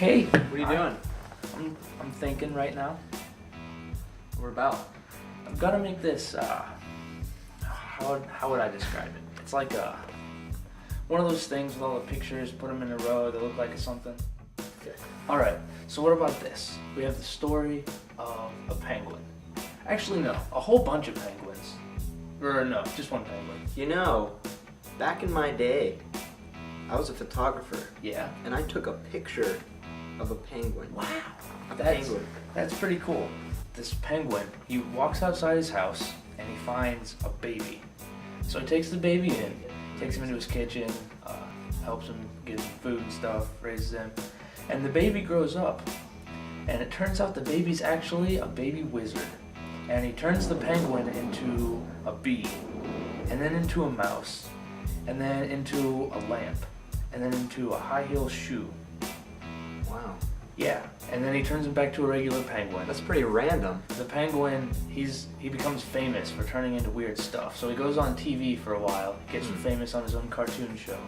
Hey, What are you doing? I'm thinking right now. What about? I've got to make this. How would I describe it? It's like one of those things with all the pictures. Put them in a row. They look like something. Okay. All right. So what about this? We have the story of a penguin. Actually, no, a whole bunch of penguins. Or no, just one penguin. You know, back in my day, I was a photographer. Yeah. And I took a picture of a penguin. Wow. Penguin. That's pretty cool. This penguin, he walks outside his house and he finds a baby. So he takes the baby in, takes him into his kitchen, helps him get some food and stuff, raises him. And the baby grows up. And it turns out the baby's actually a baby wizard. And he turns the penguin into a bee, and then into a mouse, and then into a lamp, and then into a high heel shoe. Wow. Yeah, and then he turns him back to a regular penguin. That's pretty random. The penguin, he becomes famous for turning into weird stuff. So he goes on TV for a while, gets famous on his own cartoon show.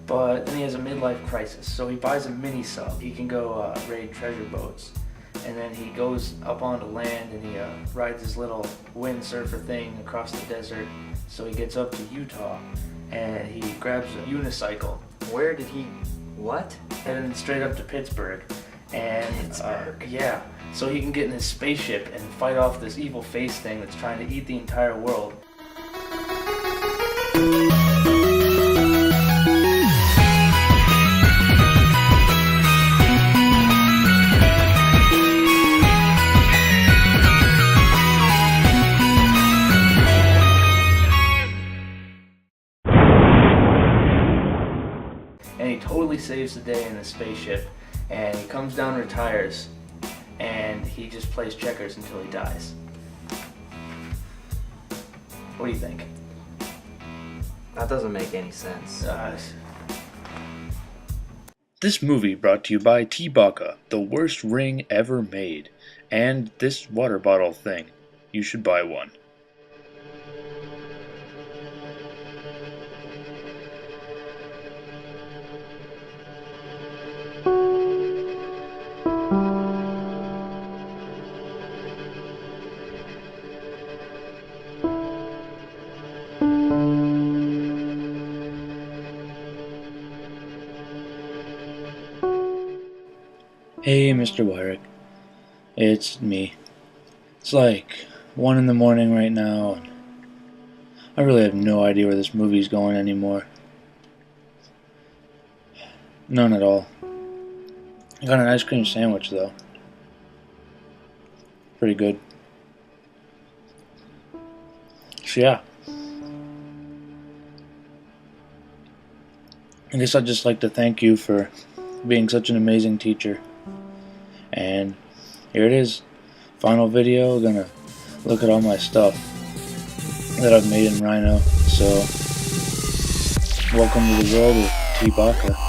But then he has a midlife crisis, so he buys a mini sub. He can go raid treasure boats. And then he goes up onto land and he rides his little windsurfer thing across the desert. So he gets up to Utah and he grabs a unicycle. Where did he... what? And then straight up to Pittsburgh. And Pittsburgh. Yeah, so he can get in his spaceship and fight off this evil face thing that's trying to eat the entire world. And he totally saves the day in the spaceship, and he comes down, retires, and he just plays checkers until he dies. What do you think? That doesn't make any sense. This movie brought to you by TBocka, the worst ring ever made, and this water bottle thing. You should buy one. Hey, Mr. Wyrick. It's me. It's like 1 in the morning right now, and I really have no idea where this movie's going anymore. None at all. I got an ice cream sandwich, though. Pretty good. So, yeah. I guess I'd just like to thank you for being such an amazing teacher. And here it is, final video. Gonna look at all my stuff that I've made in Rhino. So, welcome to the world of TBocka.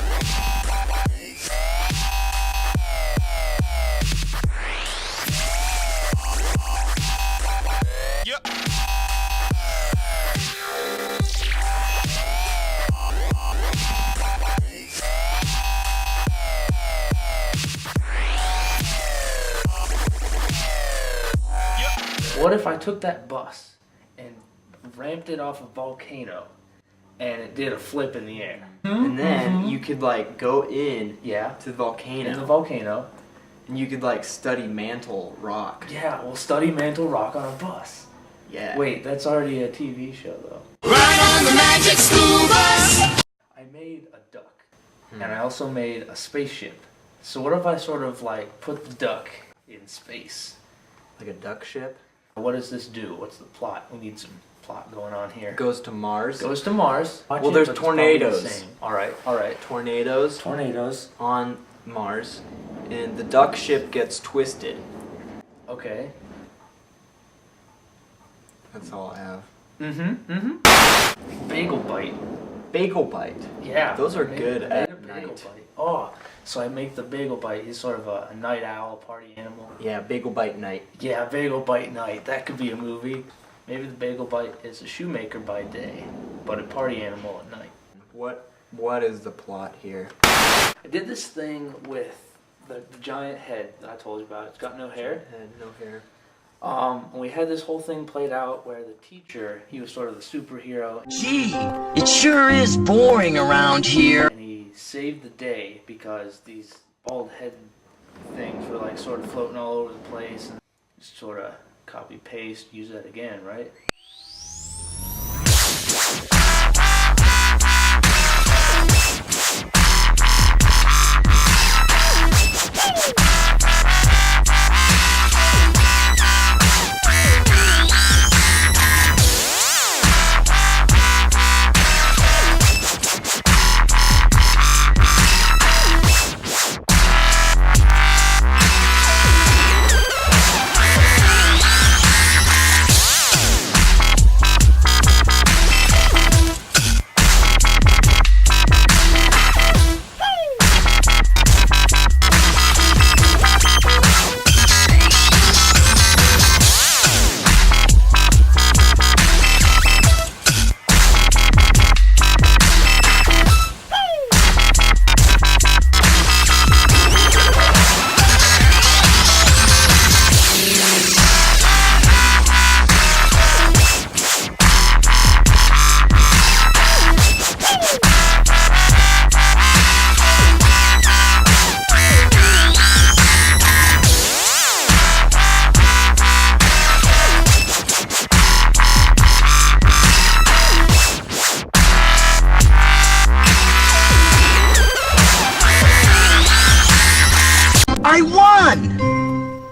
What if I took that bus and ramped it off a volcano and it did a flip in the air? And then you could like go in Yeah, to the volcano. in the volcano. And you could like study mantle rock. Yeah, we'll study Mantle Rock on a bus. Yeah. Wait, that's already a TV show though. Right on the magic school bus. I made a duck, and I also made a spaceship. So what if I sort of like put the duck in space? Like a duck ship. What does this do? What's the plot? We need some plot going on here. Goes to Mars. Goes to Mars. Well, there's tornadoes. All right. Tornadoes Tornadoes. on Mars. And the duck ship gets twisted. Okay. That's all I have. Bagel bite. Bagel bite. Yeah. Those are I made- good I made at a bagel night. bite. Oh, so I make the bagel bite. He's sort of a night owl, party animal. Yeah, bagel bite night. Yeah, bagel bite night. That could be a movie. Maybe the bagel bite is a shoemaker by day, but a party animal at night. What is the plot here? I did this thing with the giant head that I told you about. It's got no hair. Head, no hair. And we had this whole thing played out where the teacher, he was sort of the superhero. Gee, it sure is boring around here. And he saved the day because these bald head things were like sort of floating all over the place, and just sort of copy paste, use that again, right? I won!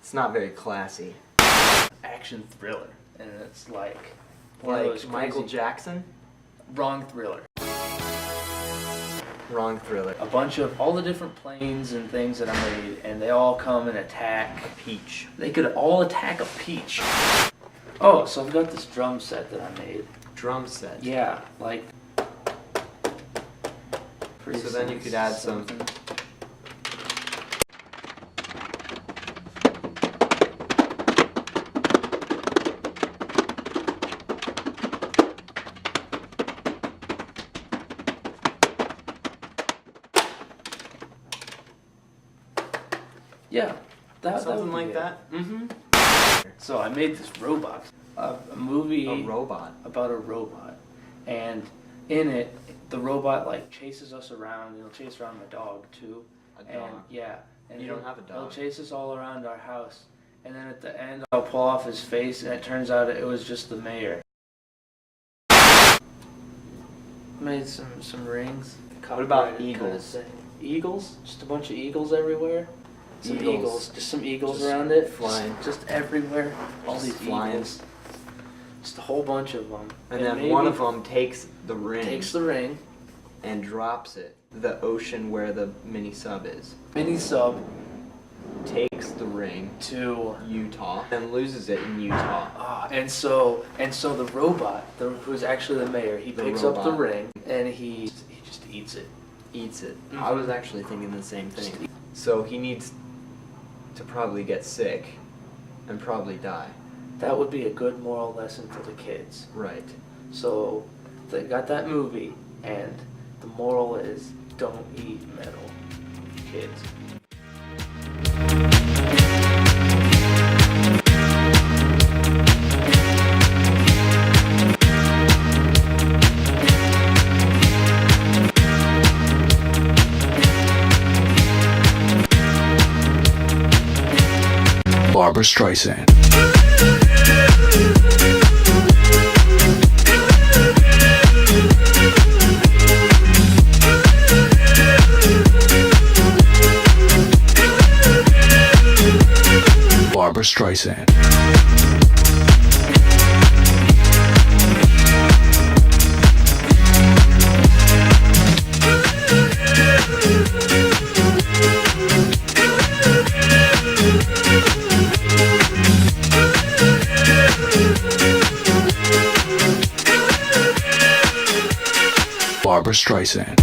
It's not very classy. Action thriller, and it's like one of those Like Michael crazy- Jackson? Wrong thriller. Wrong thriller. A bunch of all the different planes and things that I made, and they all come and attack. A peach. They could all attack a peach. Oh, so I've got this drum set that I made. Drum set. Yeah, like. So then you could add some. Yeah, that Something would like be that? Mm-hmm. So I made this robot, a movie A robot. about a robot, and in it, the robot like chases us around. It'll chase around my dog too. A And dog. yeah, and You don't have a He'll dog. chase us all around our house, and then at the end, I'll pull off his face, and it turns out it was just the mayor. Made some rings. What about Copyrighted kinda eagles? thing. Eagles? Just a bunch of eagles everywhere. Some Eagles. eagles. Just some eagles Just around it. flying. Just everywhere. All Just these flying. eagles. Just a whole bunch of them. And then one of them takes the ring takes the ring. and drops it. The ocean where the mini sub is. Mini sub Takes the ring to Utah and loses it in Utah. and so the robot, who's actually the mayor, he The picks up the robot. ring and he just eats it. Eats it. Mhm. I was actually thinking the same thing. So he needs to probably get sick and probably die. That would be a good moral lesson for the kids. Right. So they got that movie, and the moral is don't eat metal, kids. Barbara Streisand. Barbara Streisand. Barbara Streisand.